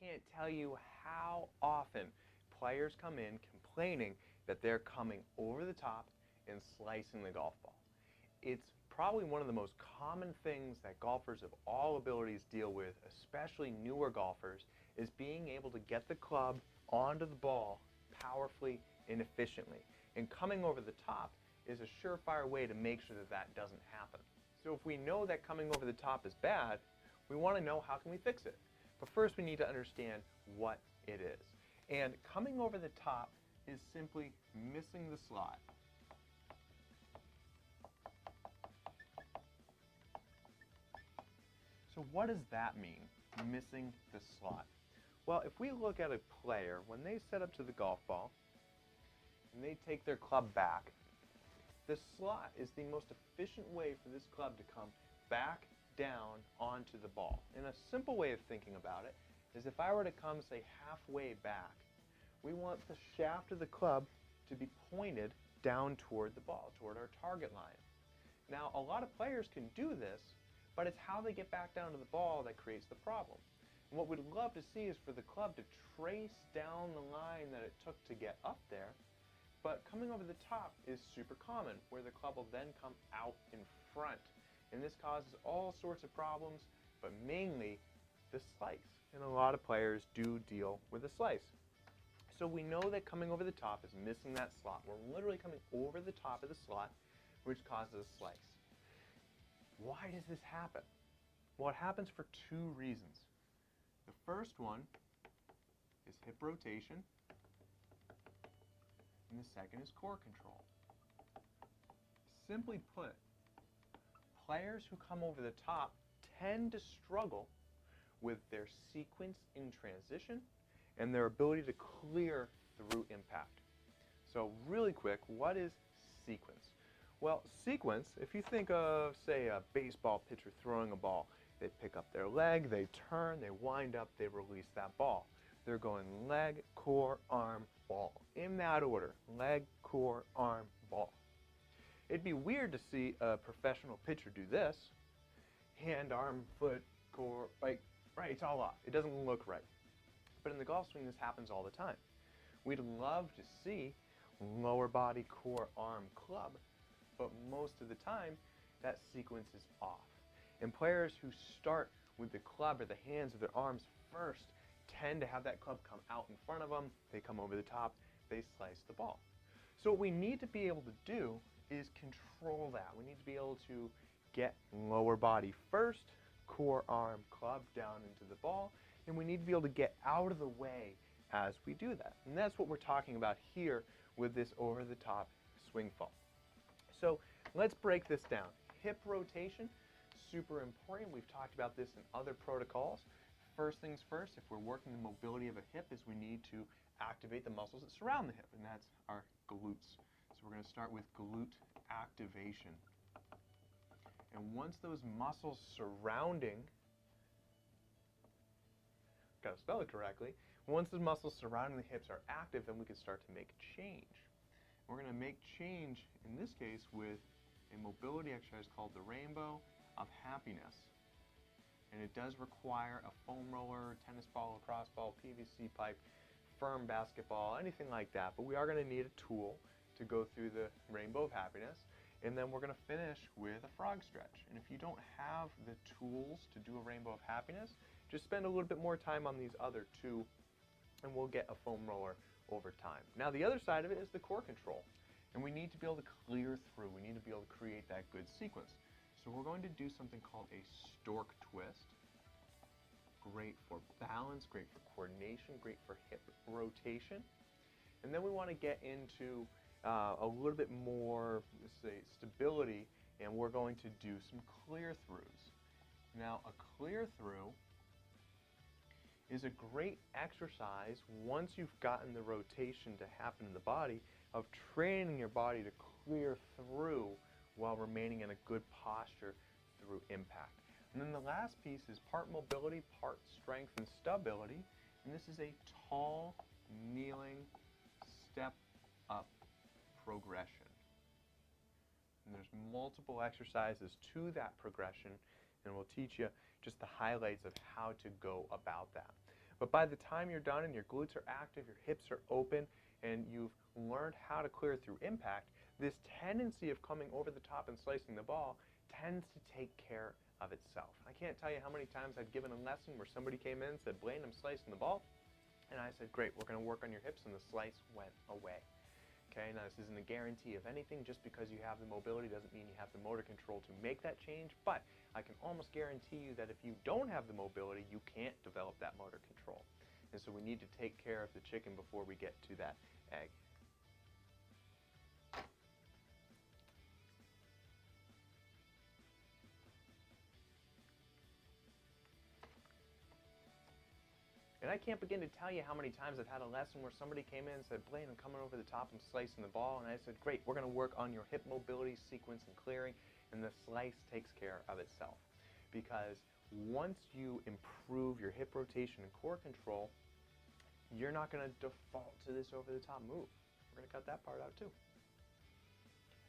can't tell you how often players come in complaining that they're coming over the top and slicing the golf ball. It's probably one of the most common things that golfers of all abilities deal with, especially newer golfers, is being able to get the club onto the ball powerfully and efficiently. And coming over the top is a surefire way to make sure that that doesn't happen. So if we know that coming over the top is bad, we want to know how can we fix it. But first we need to understand what it is. And coming over the top is simply missing the slot. So what does that mean, missing the slot? Well, if we look at a player, when they set up to the golf ball and they take their club back, the slot is the most efficient way for this club to come back down onto the ball. And a simple way of thinking about it is if I were to come, say, halfway back, we want the shaft of the club to be pointed down toward the ball, toward our target line. Now, a lot of players can do this, but it's how they get back down to the ball that creates the problem. And what we'd love to see is for the club to trace down the line that it took to get up there, but coming over the top is super common, where the club will then come out in front. And this causes all sorts of problems, but mainly the slice. And a lot of players do deal with a slice. So we know that coming over the top is missing that slot. We're literally coming over the top of the slot, which causes a slice. Why does this happen? Well, it happens for two reasons. The first one is hip rotation, and the second is core control. Simply put, players who come over the top tend to struggle with their sequence in transition and their ability to clear through impact. So really quick, what is sequence? Well, sequence, if you think of, say, a baseball pitcher throwing a ball, they pick up their leg, they turn, they wind up, they release that ball. They're going leg, core, arm, ball. In that order, leg, core, arm, ball. It'd be weird to see a professional pitcher do this. Hand, arm, foot, core, right, it's all off. It doesn't look right. But in the golf swing, this happens all the time. We'd love to see lower body, core, arm, club, but most of the time, that sequence is off. And players who start with the club or the hands or their arms first tend to have that club come out in front of them, they come over the top, they slice the ball. So what we need to be able to do is control that. We need to be able to get lower body first, core, arm, club down into the ball, and we need to be able to get out of the way as we do that. And that's what we're talking about here with this over-the-top swing fall. So let's break this down. Hip rotation, super important. We've talked about this in other protocols. First things first, if we're working the mobility of a hip, is we need to activate the muscles that surround the hip, and that's our glutes. So we're going to start with glute activation. And once those muscles surrounding, got to spell it correctly, once the muscles surrounding the hips are active, then we can start to make change. We're going to make change, in this case, with a mobility exercise called the Rainbow of Happiness. And it does require a foam roller, tennis ball, lacrosse ball, PVC pipe, firm basketball, anything like that. But we are going to need a tool to go through the Rainbow of Happiness. And then we're going to finish with a frog stretch. And if you don't have the tools to do a Rainbow of Happiness, just spend a little bit more time on these other two, and we'll get a foam roller over time. Now the other side of it is the core control. And we need to be able to clear through. We need to be able to create that good sequence. So we're going to do something called a Stork Twist. Great for balance, great for coordination, great for hip rotation. And then we want to get into a little bit more, let's say, stability, and we're going to do some clear throughs. Now, a clear through is a great exercise once you've gotten the rotation to happen in the body of training your body to clear through while remaining in a good posture through impact. And then the last piece is part mobility, part strength and stability. And this is a tall, kneeling, step up progression. And there's multiple exercises to that progression, and we'll teach you just the highlights of how to go about that. But by the time you're done and your glutes are active, your hips are open, and you've learned how to clear through impact, this tendency of coming over the top and slicing the ball tends to take care of itself. I can't tell you how many times I've given a lesson where somebody came in and said, "Blaine, I'm slicing the ball." And I said, "Great, we're going to work on your hips," and the slice went away. Okay, now this isn't a guarantee of anything. Just because you have the mobility doesn't mean you have the motor control to make that change, but I can almost guarantee you that if you don't have the mobility, you can't develop that motor control. And so we need to take care of the chicken before we get to that egg. And I can't begin to tell you how many times I've had a lesson where somebody came in and said, "Blaine, I'm coming over the top and slicing the ball." And I said, "Great, we're going to work on your hip mobility, sequence, and clearing." And the slice takes care of itself. Because once you improve your hip rotation and core control, you're not going to default to this over-the-top move. We're going to cut that part out too.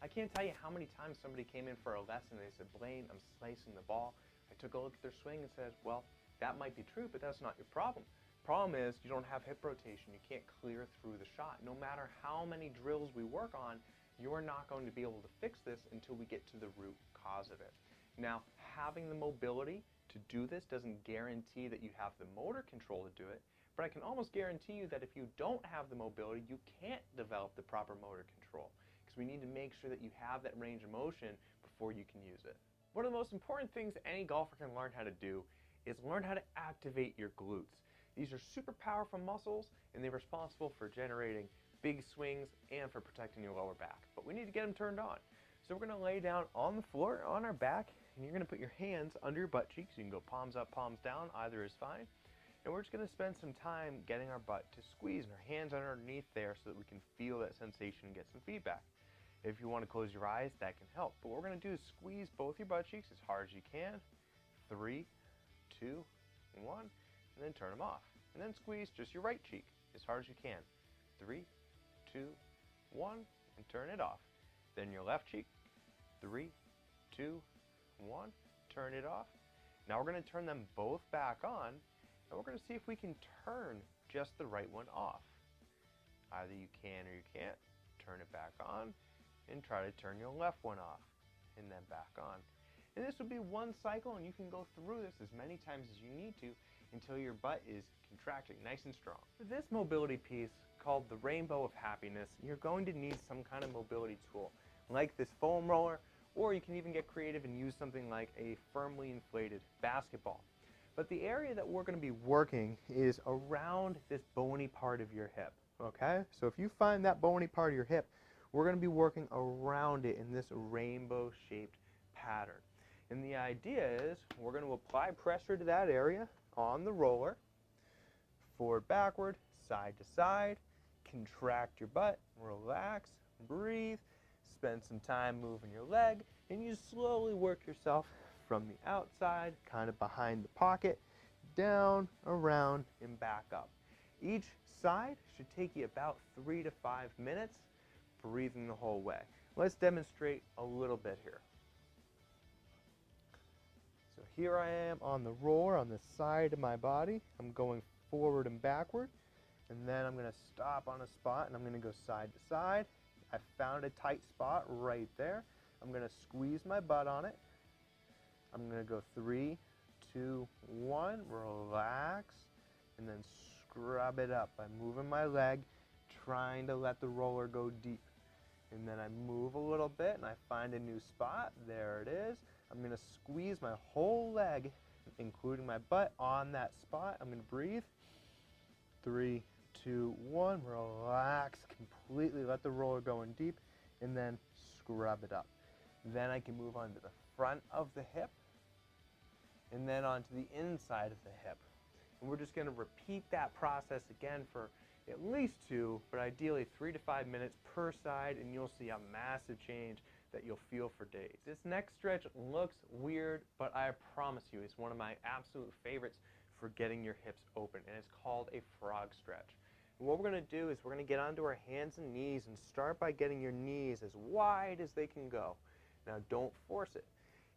I can't tell you how many times somebody came in for a lesson and they said, "Blaine, I'm slicing the ball." I took a look at their swing and said, "Well, that might be true, but that's not your problem. Problem is you don't have hip rotation. You can't clear through the shot. No matter how many drills we work on, you're not going to be able to fix this until we get to the root cause of it." Now, having the mobility to do this doesn't guarantee that you have the motor control to do it, but I can almost guarantee you that if you don't have the mobility, you can't develop the proper motor control, because we need to make sure that you have that range of motion before you can use it. One of the most important things any golfer can learn how to do is learn how to activate your glutes. These are super powerful muscles, and they're responsible for generating big swings and for protecting your lower back. But we need to get them turned on. So we're going to lay down on the floor, on our back, and you're going to put your hands under your butt cheeks. You can go palms up, palms down, either is fine. And we're just going to spend some time getting our butt to squeeze and our hands underneath there so that we can feel that sensation and get some feedback. If you want to close your eyes, that can help. But what we're going to do is squeeze both your butt cheeks as hard as you can. 3, 2, 1, and then turn them off. And then squeeze just your right cheek as hard as you can. 3, 2, 1, and turn it off. Then your left cheek. 3, 2, 1, turn it off. Now we're going to turn them both back on, and we're going to see if we can turn just the right one off. Either you can or you can't. Turn it back on, and try to turn your left one off, and then back on. And this will be one cycle, and you can go through this as many times as you need to until your butt is contracting nice and strong. For this mobility piece, called the Rainbow of Happiness, you're going to need some kind of mobility tool, like this foam roller, or you can even get creative and use something like a firmly inflated basketball. But the area that we're going to be working is around this bony part of your hip, okay? So if you find that bony part of your hip, we're going to be working around it in this rainbow-shaped pattern. And the idea is we're going to apply pressure to that area on the roller, forward, backward, side to side, contract your butt, relax, breathe, spend some time moving your leg, and you slowly work yourself from the outside, kind of behind the pocket, down, around, and back up. Each side should take you about 3 to 5 minutes, breathing the whole way. Let's demonstrate a little bit here. So here I am on the roller on the side of my body. I'm going forward and backward, and then I'm going to stop on a spot, and I'm going to go side to side. I found a tight spot right there. I'm going to squeeze my butt on it. I'm going to go 3, 2, 1, relax, and then scrub it up by moving my leg, trying to let the roller go deep. And then I move a little bit, and I find a new spot. There it is. I'm going to squeeze my whole leg, including my butt, on that spot. I'm going to breathe. 3, 2, 1, relax completely, let the roller go in deep, and then scrub it up. Then I can move on to the front of the hip, and then onto the inside of the hip. And we're just going to repeat that process again for at least 2, but ideally 3 to 5 minutes per side, and you'll see a massive change that you'll feel for days. This next stretch looks weird, but I promise you it's one of my absolute favorites for getting your hips open, and it's called a frog stretch. And what we're going to do is we're going to get onto our hands and knees and start by getting your knees as wide as they can go. Now don't force it.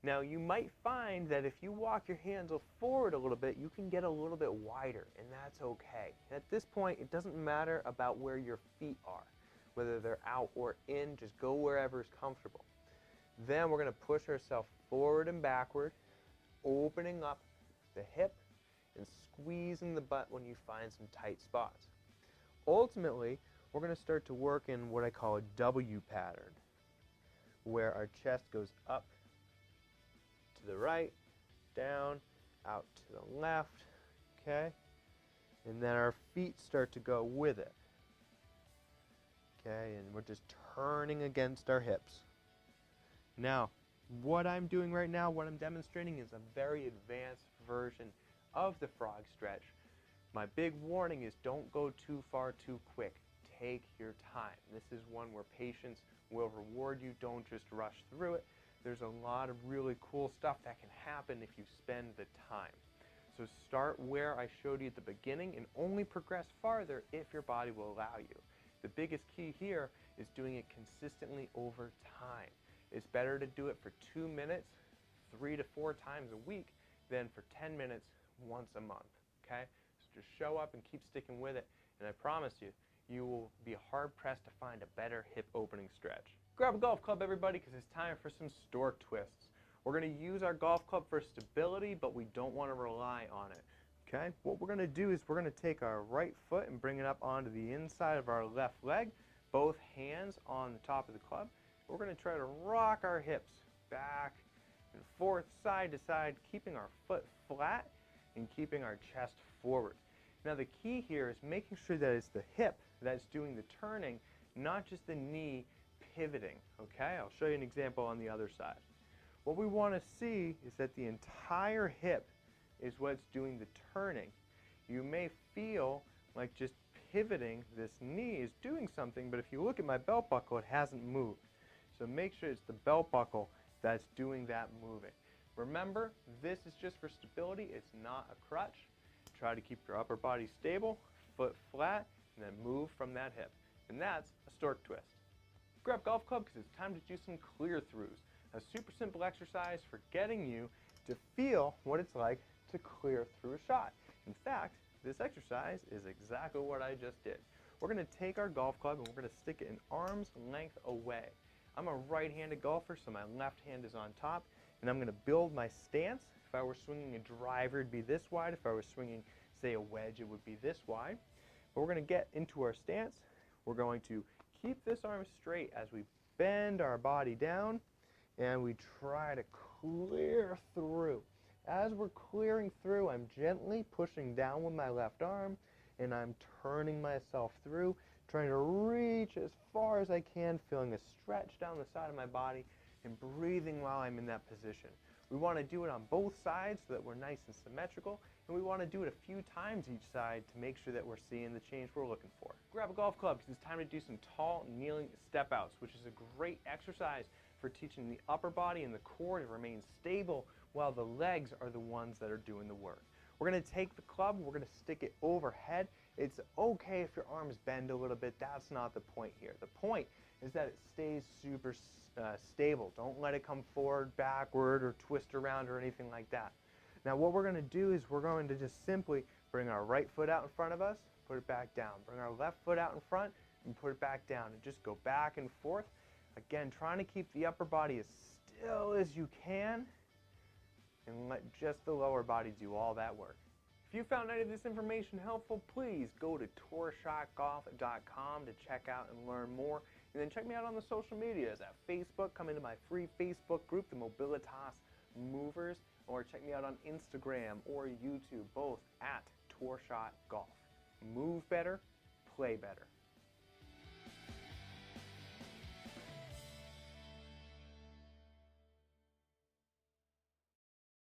Now you might find that if you walk your hands forward a little bit, you can get a little bit wider, and that's okay. At this point, it doesn't matter about where your feet are, whether they're out or in, just go wherever is comfortable. Then we're going to push ourselves forward and backward, opening up the hip and squeezing the butt when you find some tight spots. Ultimately, we're going to start to work in what I call a W pattern, where our chest goes up to the right, down, out to the left, okay? And then our feet start to go with it, okay? And we're just turning against our hips. Now, what I'm doing right now, what I'm demonstrating is a very advanced version of the frog stretch. My big warning is don't go too far too quick. Take your time. This is one where patience will reward you. Don't just rush through it. There's a lot of really cool stuff that can happen if you spend the time. So start where I showed you at the beginning and only progress farther if your body will allow you. The biggest key here is doing it consistently over time. It's better to do it for 2 minutes, 3 to 4 times a week than for 10 minutes once a month, okay? So just show up and keep sticking with it, and I promise you, you will be hard-pressed to find a better hip opening stretch. Grab a golf club, everybody, because it's time for some Stork Twists. We're going to use our golf club for stability, but we don't want to rely on it, okay? What we're going to do is we're going to take our right foot and bring it up onto the inside of our left leg, both hands on the top of the club. We're going to try to rock our hips back and forth, side to side, keeping our foot flat and keeping our chest forward. Now the key here is making sure that it's the hip that's doing the turning, not just the knee pivoting, okay? I'll show you an example on the other side. What we want to see is that the entire hip is what's doing the turning. You may feel like just pivoting this knee is doing something, but if you look at my belt buckle, it hasn't moved. So make sure it's the belt buckle that's doing that moving. Remember, this is just for stability. It's not a crutch. Try to keep your upper body stable, foot flat, and then move from that hip. And that's a Stork Twist. Grab golf club because it's time to do some clear throughs. A super simple exercise for getting you to feel what it's like to clear through a shot. In fact, this exercise is exactly what I just did. We're going to take our golf club and we're going to stick it an arm's length away. I'm a right-handed golfer, so my left hand is on top, and I'm going to build my stance. If I were swinging a driver, it'd be this wide. If I were swinging, say, a wedge, it would be this wide. But we're going to get into our stance. We're going to keep this arm straight as we bend our body down, and we try to clear through. As we're clearing through, I'm gently pushing down with my left arm, and I'm turning myself through, trying to reach as far as I can, feeling a stretch down the side of my body, and breathing while I'm in that position. We want to do it on both sides so that we're nice and symmetrical, and we want to do it a few times each side to make sure that we're seeing the change we're looking for. Grab a golf club because it's time to do some tall kneeling step outs, which is a great exercise for teaching the upper body and the core to remain stable while the legs are the ones that are doing the work. We're going to take the club, we're going to stick it overhead. It's okay if your arms bend a little bit. That's not the point here. The point is that it stays super stable. Don't let it come forward, backward, or twist around or anything like that. Now what we're going to do is we're going to just simply bring our right foot out in front of us, put it back down. Bring our left foot out in front and put it back down. And just go back and forth. Again, trying to keep the upper body as still as you can and let just the lower body do all that work. If you found any of this information helpful, please go to tourshotgolf.com to check out and learn more. And then check me out on the social medias at Facebook. Come into my free Facebook group, the Mobilitas Movers, or check me out on Instagram or YouTube, both at TourShotGolf. Move better, play better.